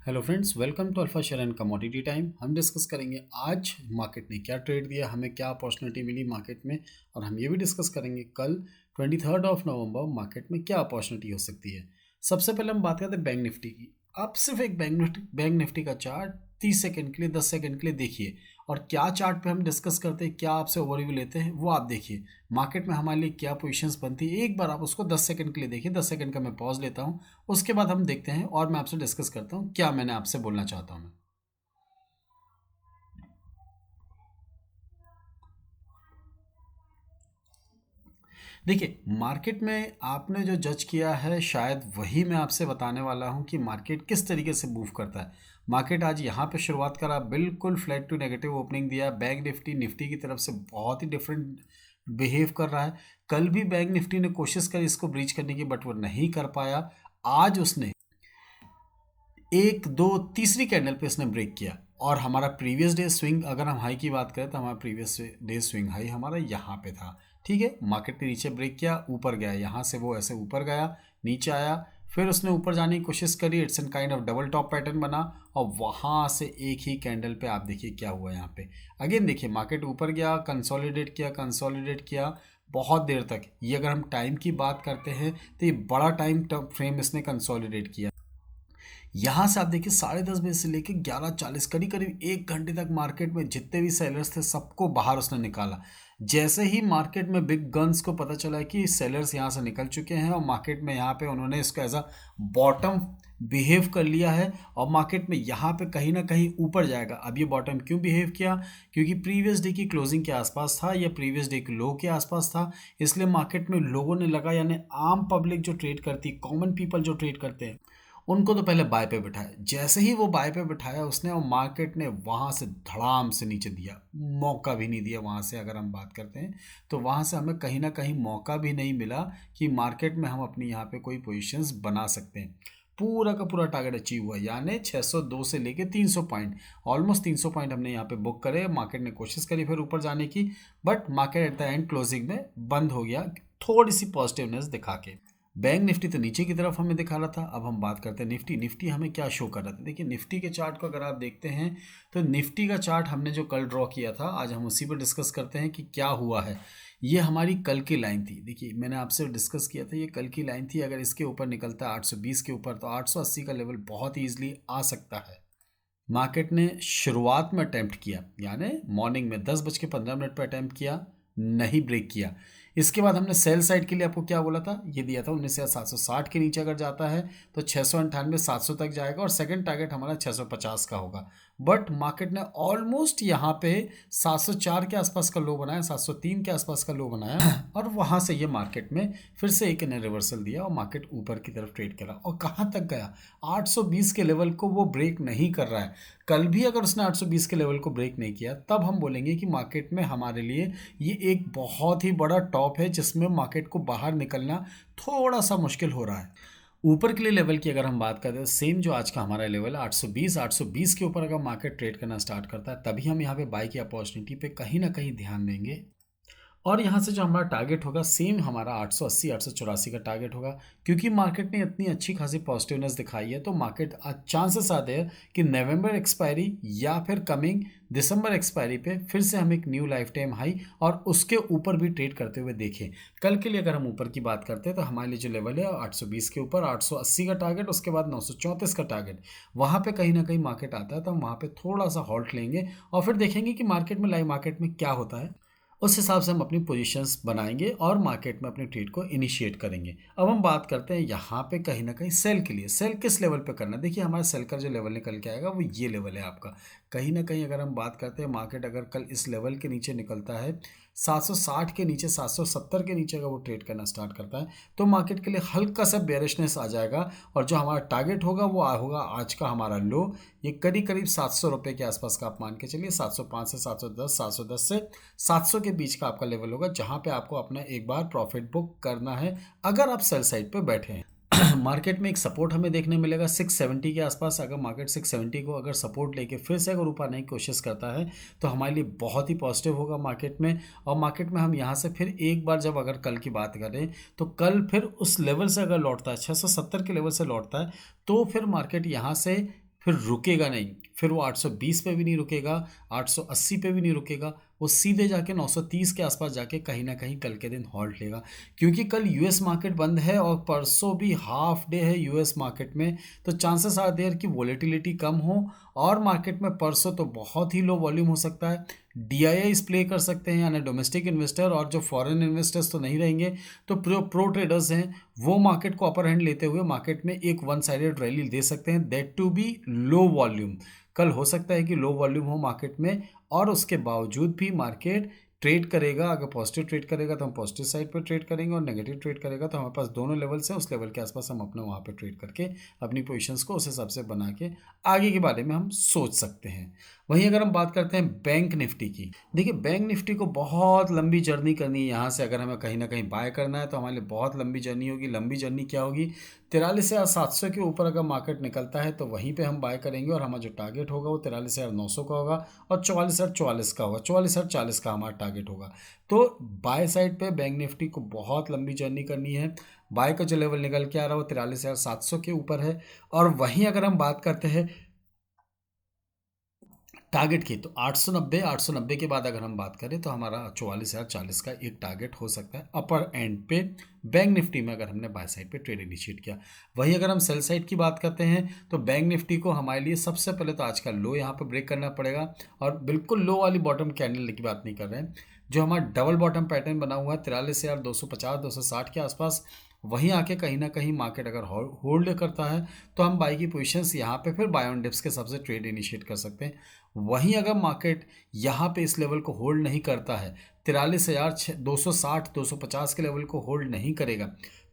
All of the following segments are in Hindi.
Hello friends, welcome to alpha share and commodity time. हम डिस्कस करेंगे आज मार्केट ने क्या ट्रेड दिया, हमें क्या अपॉर्चुनिटी मिली मार्केट में, और हम ये भी डिस्कस करेंगे कल 23 नवंबर मार्केट में क्या अपॉर्चुनिटी हो सकती है। सबसे पहले हम बात करते हैं बैंक निफ्टी की। आप सिर्फ एक बैंक निफ्टी का चार्ट 30 सेकंड के लिए, 10 सेकंड के लिए देखिए, और क्या चार्ट पे हम डिस्कस करते हैं, क्या आपसे ओवरव्यू लेते हैं वो आप देखिए। मार्केट में हमारे लिए क्या पोजीशंस बनती है, एक बार आप उसको 10 सेकंड के लिए देखिए। 10 सेकंड का मैं पॉज लेता हूँ, उसके बाद हम देखते हैं और मैं आपसे डिस्कस करता हूँ क्या मैंने आपसे बोलना चाहता हूँ मैं। देखिए, मार्केट में आपने जो जज किया है शायद वही मैं आपसे बताने वाला हूँ कि मार्केट किस तरीके से मूव करता है। मार्केट आज यहाँ पे शुरुआत करा, बिल्कुल फ्लैट टू नेगेटिव ओपनिंग दिया। बैंक निफ्टी निफ्टी की तरफ से बहुत ही डिफरेंट बिहेव कर रहा है। कल भी बैंक निफ्टी ने कोशिश करी इसको ब्रीच करने की, बट वो नहीं कर पाया। आज उसने एक दो तीसरी कैंडल पे इसने ब्रेक किया, और हमारा प्रीवियस डे स्विंग, अगर हम हाई की बात करें तो हमारा प्रीवियस डे स्विंग हाई हमारा यहाँ पे था। ठीक है, मार्केट ने नीचे ब्रेक किया, ऊपर गया, यहाँ से वो ऐसे ऊपर गया, नीचे आया, फिर उसने ऊपर जाने की कोशिश करी। It's an kind of double top pattern बना, और वहाँ से एक ही कैंडल पे आप देखिए क्या हुआ यहाँ पे। अगेन देखिए, मार्केट ऊपर गया, कंसोलिडेट किया बहुत देर तक। ये अगर हम टाइम की बात करते हैं तो ये बड़ा टाइम फ्रेम इसने कंसोलिडेट किया। यहाँ से आप देखिए 10:30 बजे से लेके 11:40, करीब करीब 1 घंटे तक मार्केट में जितने भी सेलर्स थे सबको बाहर उसने निकाला। जैसे ही मार्केट में बिग गन्स को पता चला कि सेलर्स यहाँ से निकल चुके हैं, और मार्केट में यहाँ पे उन्होंने इसको एज अ बॉटम बिहेव कर लिया है, और मार्केट में यहाँ पे कहीं ना कहीं ऊपर जाएगा। अब ये बॉटम क्यों बिहेव किया? क्योंकि प्रीवियस डे की क्लोजिंग के आसपास था, या प्रीवियस डे के लो के आसपास था, इसलिए मार्केट में लोगों ने लगा, यानी आम पब्लिक जो ट्रेड करती, कॉमन पीपल जो ट्रेड करते हैं, उनको तो पहले बाय पे बिठाया। जैसे ही वो बाय पे बिठाया उसने, और मार्केट ने वहाँ से धड़ाम से नीचे दिया, मौका भी नहीं दिया वहाँ से। अगर हम बात करते हैं तो वहाँ से हमें कहीं ना कहीं मौका भी नहीं मिला कि मार्केट में हम अपनी यहाँ पे कोई पोजीशंस बना सकते हैं। पूरा का पूरा टारगेट अचीव हुआ, यानी 602 से लेके 300 पॉइंट, ऑलमोस्ट 300 पॉइंट हमने यहाँ पे बुक करे। मार्केट ने कोशिश करी फिर ऊपर जाने की, but market at the end closing में बंद हो गया, थोड़ी सी पॉजिटिवनेस दिखा के। बैंक निफ्टी तो नीचे की तरफ हमें दिखा रहा था। अब हम बात करते हैं निफ्टी। निफ्टी हमें क्या शो कर रहा था? देखिए, निफ्टी के चार्ट को अगर आप देखते हैं तो निफ्टी का चार्ट हमने जो कल ड्रॉ किया था, आज हम उसी पर डिस्कस करते हैं कि क्या हुआ है। ये हमारी कल की लाइन थी। देखिए, मैंने आपसे डिस्कस किया था, ये कल की लाइन थी। अगर इसके ऊपर निकलता है 820 के ऊपर, तो 880 का लेवल बहुत ईजिली आ सकता है। मार्केट ने शुरुआत में अटैम्प्ट किया, यानी मॉर्निंग में 10:15 पर अटैम्प्ट किया, नहीं ब्रेक किया। इसके बाद हमने सेल साइड के लिए आपको क्या बोला था, ये दिया था 19,760 के नीचे अगर जाता है तो 698-700 तक जाएगा, और सेकंड टारगेट हमारा 650 का होगा। बट मार्केट ने ऑलमोस्ट यहाँ पे 704 के आसपास का लो बनाया, 703 के आसपास का लो बनाया, और वहाँ से ये मार्केट में फिर से एक ने रिवर्सल दिया, और मार्केट ऊपर की तरफ ट्रेड करा। और कहाँ तक गया? 820 के लेवल को वो ब्रेक नहीं कर रहा है। कल भी अगर उसने 820 के लेवल को ब्रेक नहीं किया, तब हम बोलेंगे कि मार्केट में हमारे लिए ये एक बहुत ही बड़ा टॉप है, जिसमें मार्केट को बाहर निकलना थोड़ा सा मुश्किल हो रहा है। ऊपर के लिए लेवल की अगर हम बात करते हैं, सेम जो आज का हमारा लेवल है 820 के ऊपर अगर मार्केट ट्रेड करना स्टार्ट करता है, तभी हम यहाँ पे बाई की अपॉर्चुनिटी पे कहीं ना कहीं ध्यान देंगे। और यहाँ से जो हमारा टारगेट होगा, सेम हमारा 880 884 का टारगेट होगा। क्योंकि मार्केट ने इतनी अच्छी खासी पॉजिटिवनेस दिखाई है, तो मार्केट चांसेस आते हैं कि नवंबर एक्सपायरी या फिर कमिंग दिसंबर एक्सपायरी पे फिर से हम एक न्यू लाइफ टाइम हाई और उसके ऊपर भी ट्रेड करते हुए देखें। कल के लिए अगर हम ऊपर की बात करते हैं तो हमारे लिए जो लेवल है 820 के ऊपर 880 का टारगेट, उसके बाद 934 का टारगेट, वहाँ पे कहीं ना कहीं मार्केट आता है, तो हम वहाँ पे थोड़ा सा हॉल्ट लेंगे, और फिर देखेंगे कि मार्केट में, लाइव मार्केट में क्या होता है। उस हिसाब से हम अपनी पोजीशंस बनाएंगे और मार्केट में अपनी ट्रेड को इनिशिएट करेंगे। अब हम बात करते हैं यहाँ पे कहीं ना कहीं सेल के लिए। सेल किस लेवल पे करना है? देखिए, हमारा सेल का जो लेवल निकल के आएगा वो ये लेवल है आपका। कहीं ना कहीं अगर हम बात करते हैं, मार्केट अगर कल इस लेवल के नीचे निकलता है, 760 के नीचे, 770 के नीचे अगर वो ट्रेड करना स्टार्ट करता है, तो मार्केट के लिए हल्का सा बेरिशनेस आ जाएगा, और जो हमारा टारगेट होगा वो होगा आज का हमारा लो। ये करीब करीब 700 रुपये के आसपास का आप मान के चलिए, 705 से 710, 710 से 700 के बीच का आपका लेवल होगा, जहां पे आपको अपना एक बार प्रॉफिट बुक करना है अगर आप सेल साइड पे बैठे हैं। मार्केट में एक सपोर्ट हमें देखने मिलेगा 670 के आसपास। अगर मार्केट 670 को अगर सपोर्ट लेके फिर से अगर ऊपर आने की कोशिश करता है, तो हमारे लिए बहुत ही पॉजिटिव होगा मार्केट में। और मार्केट में हम यहाँ से फिर एक बार, जब अगर कल की बात करें, तो कल फिर उस लेवल से अगर लौटता है, 670 के लेवल से लौटता है, तो फिर मार्केट यहाँ से फिर रुकेगा नहीं, फिर वो 820 पे भी नहीं रुकेगा, 880 पे भी नहीं रुकेगा, वो सीधे जाके 930 के आसपास जाके कहीं ना कहीं कल के दिन हॉल्ट लेगा। क्योंकि कल यूएस मार्केट बंद है और परसों भी हाफ डे है यूएस मार्केट में, तो चांसेस आर देयर कि वोलेटिलिटी कम हो। और मार्केट में परसों तो बहुत ही लो वॉल्यूम हो सकता है। डीआईआईस प्ले कर सकते हैं, यानी डोमेस्टिक इन्वेस्टर, और जो फॉरेन इन्वेस्टर्स तो नहीं रहेंगे। तो प्रो ट्रेडर्स हैं वो मार्केट को अपर हैंड लेते हुए मार्केट में एक वन साइडेड रैली दे सकते हैं, that to be low volume. कल हो सकता है कि लो वॉल्यूम हो मार्केट में, और उसके बावजूद भी मार्केट ट्रेड करेगा। अगर पॉजिटिव ट्रेड करेगा तो हम पॉजिटिव साइड पर ट्रेड करेंगे, और नेगेटिव ट्रेड करेगा तो हमारे पास दोनों लेवल्स हैं, उस लेवल के आसपास हम अपने वहाँ पे ट्रेड करके अपनी पोजीशंस को उस हिसाब से बना के आगे के बारे में हम सोच सकते हैं। वहीं अगर हम बात करते हैं बैंक निफ्टी की, देखिए बैंक निफ्टी को बहुत लंबी जर्नी करनी है। यहाँ से अगर हमें कहीं ना कहीं बाय करना है तो हमारे लिए बहुत लंबी जर्नी होगी। लंबी जर्नी क्या होगी, 43,700 के ऊपर अगर मार्केट निकलता है तो वहीं पे हम बाय करेंगे, और हमारा जो टारगेट होगा वो 43,900 का होगा, और 44,044 का होगा, 44,040 का हमारा टारगेट होगा। तो बाय साइड पे बैंक निफ्टी को बहुत लंबी जर्नी करनी है। बाय का जो लेवल निकल के आ रहा है वो 43,700 के ऊपर है। और वहीं अगर हम बात करते हैं टारगेट की, तो 890 के बाद अगर हम बात करें तो हमारा 44,040 का एक टारगेट हो सकता है अपर एंड पे बैंक निफ्टी में, अगर हमने बाय साइड पे ट्रेड इनिशिएट किया। वहीं अगर हम सेल साइड की बात करते हैं तो बैंक निफ्टी को हमारे लिए सबसे पहले तो आज का लो यहाँ पे ब्रेक करना पड़ेगा, और बिल्कुल लो वाली बॉटम कैंडल की बात नहीं कर रहे हैं, जो हमारा डबल बॉटम पैटर्न बना हुआ है 43,250 260 के आसपास, वहीं आके कहीं ना कहीं मार्केट अगर होल्ड करता है तो हम बाई की पोजीशंस यहाँ पे फिर बाय ऑन डिप्स के हिसाब से ट्रेड इनिशिएट कर सकते हैं। वहीं अगर मार्केट यहाँ पे इस लेवल को होल्ड नहीं करता है, 43,260 250 के लेवल को होल्ड नहीं करेगा,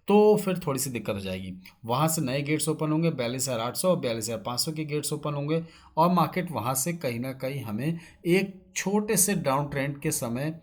तो फिर थोड़ी सी दिक्कत हो जाएगी। वहाँ से नए गेट्स ओपन होंगे, 42,800 और 42,500 के गेट्स ओपन होंगे, और मार्केट वहाँ से कहीं ना कहीं हमें एक छोटे से डाउन ट्रेंड के समय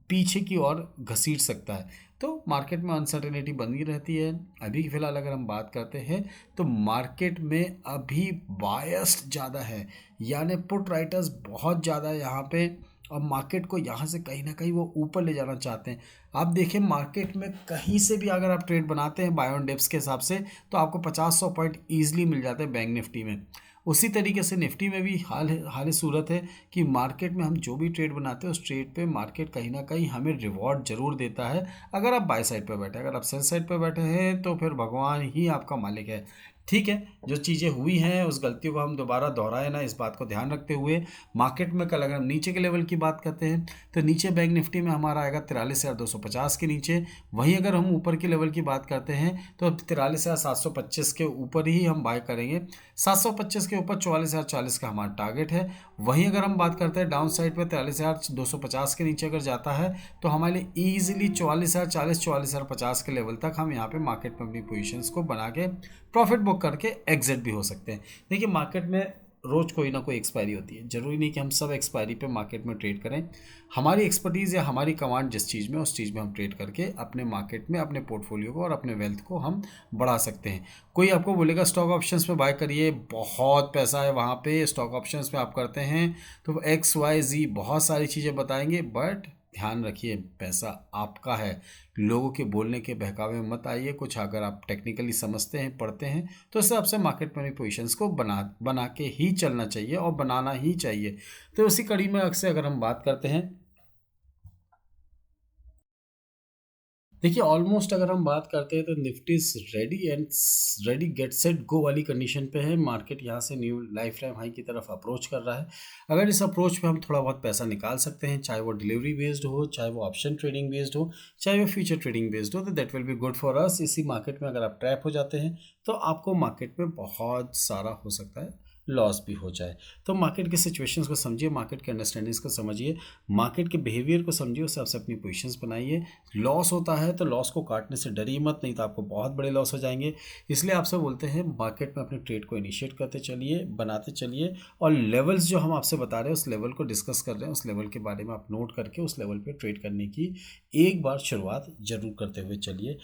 पीछे की ओर घसीट सकता है। तो मार्केट में अनसर्टेनिटी बनी रहती है। अभी फ़िलहाल अगर हम बात करते हैं तो मार्केट में अभी बायस्ड ज़्यादा है, यानी पुट राइटर्स बहुत ज़्यादा है यहाँ पे, और मार्केट को यहाँ से कहीं ना कहीं वो ऊपर ले जाना चाहते हैं। आप देखिए मार्केट में कहीं से भी अगर आप ट्रेड बनाते हैं बाय ऑन डिप्स के हिसाब से तो आपको 50-100 पॉइंट ईजिली मिल जाते हैं बैंक निफ्टी में। उसी तरीके से निफ्टी में भी हाल सूरत है कि मार्केट में हम जो भी ट्रेड बनाते हैं उस ट्रेड पे मार्केट कहीं ना कहीं हमें रिवॉर्ड जरूर देता है, अगर आप बाय साइड पे बैठे। अगर आप सेल साइड पे बैठे हैं तो फिर भगवान ही आपका मालिक है। ठीक है, जो चीज़ें हुई हैं उस गलतियों को हम दोबारा दोहराए ना, इस बात को ध्यान रखते हुए मार्केट में कल अगर हम नीचे के लेवल की बात करते हैं तो नीचे बैंक निफ्टी में हमारा आएगा 43,250 के नीचे। वहीं अगर हम ऊपर के लेवल की बात करते हैं तो 43,725 के ऊपर ही हम बाय करेंगे। 725 के ऊपर 44,040 का हमारा टारगेट है। वहीं अगर हम बात करते हैं डाउन साइड पर 43,250 के नीचे अगर जाता है तो हमारे लिए ईजिली 44,040 44,050 के लेवल तक हम यहाँ पे मार्केट में अपनी पोजीशंस को बना के प्रॉफिट बुक करके एग्जिट भी हो सकते हैं। देखिए मार्केट में रोज़ कोई ना कोई एक्सपायरी होती है, ज़रूरी नहीं कि हम सब एक्सपायरी पे मार्केट में ट्रेड करें। हमारी एक्सपर्टीज़ या हमारी कमांड जिस चीज़ में उस चीज़ में हम ट्रेड करके अपने मार्केट में अपने पोर्टफोलियो को और अपने वेल्थ को हम बढ़ा सकते हैं। कोई आपको बोलेगा स्टॉक ऑप्शंस में बाय करिए, बहुत पैसा है वहाँ पे, स्टॉक ऑप्शंस में आप करते हैं तो XYZ बहुत सारी चीज़ें बताएंगे, बट ध्यान रखिए पैसा आपका है। लोगों के बोलने के बहकावे में मत आइए। कुछ अगर आप टेक्निकली समझते हैं पढ़ते हैं तो इस हिसाब से मार्केट में पोजीशंस को बना के ही चलना चाहिए और बनाना ही चाहिए। तो उसी कड़ी में अक्सर अगर हम बात करते हैं, देखिए ऑलमोस्ट अगर हम बात करते हैं तो Nifty ready get set go वाली कंडीशन पे है। मार्केट यहाँ से न्यू लाइफ टाइम हाई की तरफ अप्रोच कर रहा है। अगर इस अप्रोच पे हम थोड़ा बहुत पैसा निकाल सकते हैं, चाहे वो डिलीवरी बेस्ड हो, चाहे वो ऑप्शन ट्रेडिंग बेस्ड हो, चाहे वो फ्यूचर ट्रेडिंग बेस्ड हो, तो that will be good for us. इसी मार्केट में अगर आप ट्रैप हो जाते हैं तो आपको मार्केट में बहुत सारा हो सकता है लॉस भी हो जाए। तो मार्केट के सिचुएशंस को समझिए, मार्केट के अंडरस्टैंडिंग्स को समझिए, मार्केट के बिहेवियर को समझिए, उससे आपसे अपनी पोजीशंस बनाइए। लॉस होता है तो लॉस को काटने से डरिए मत, नहीं तो आपको बहुत बड़े लॉस हो जाएंगे। इसलिए आपसे बोलते हैं मार्केट में अपने ट्रेड को इनिशिएट करते चलिए, बनाते चलिए, और लेवल्स जो हम आपसे बता रहे हैं उस लेवल को डिस्कस कर रहे हैं, उस लेवल के बारे में आप नोट करके उस लेवल पर ट्रेड करने की एक बार शुरुआत जरूर करते हुए चलिए।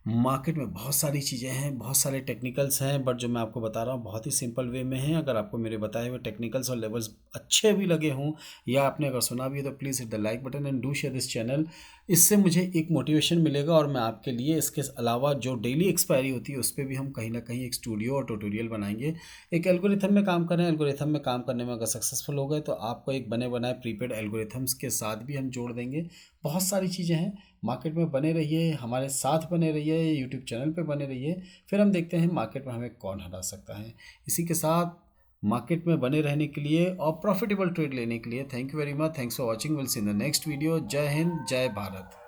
मार्केट में बहुत सारी चीज़ें हैं, बहुत सारे टेक्निकल्स हैं, बट जो मैं आपको बता रहा हूँ बहुत ही सिंपल वे में है। अगर आपको मेरे बताए हुए टेक्निकल्स और लेवल्स अच्छे भी लगे हों या आपने अगर सुना भी है तो please hit the like button and do share this channel. इससे मुझे एक मोटिवेशन मिलेगा और मैं आपके लिए इसके अलावा जो डेली एक्सपायरी होती है उस पे भी हम कहीं ना कहीं एक स्टूडियो और ट्यूटोरियल बनाएंगे। एक एल्गोरिथम में काम कर रहे हैं, एल्गोरिथम में काम करने में अगर सक्सेसफुल हो गए तो आपको एक बने बनाए प्रीपेड एल्गोरिथम्स के साथ भी हम जोड़ देंगे। बहुत सारी चीज़ें हैं। मार्केट में बने रहिए, हमारे साथ बने रहिए, यूट्यूब चैनल पे बने रहिए, फिर हम देखते हैं मार्केट में हमें कौन हरा सकता है। इसी के साथ मार्केट में बने रहने के लिए और प्रॉफिटेबल ट्रेड लेने के लिए thank you very much. Thanks for watching. Will see in the next video. जय हिंद, जय भारत।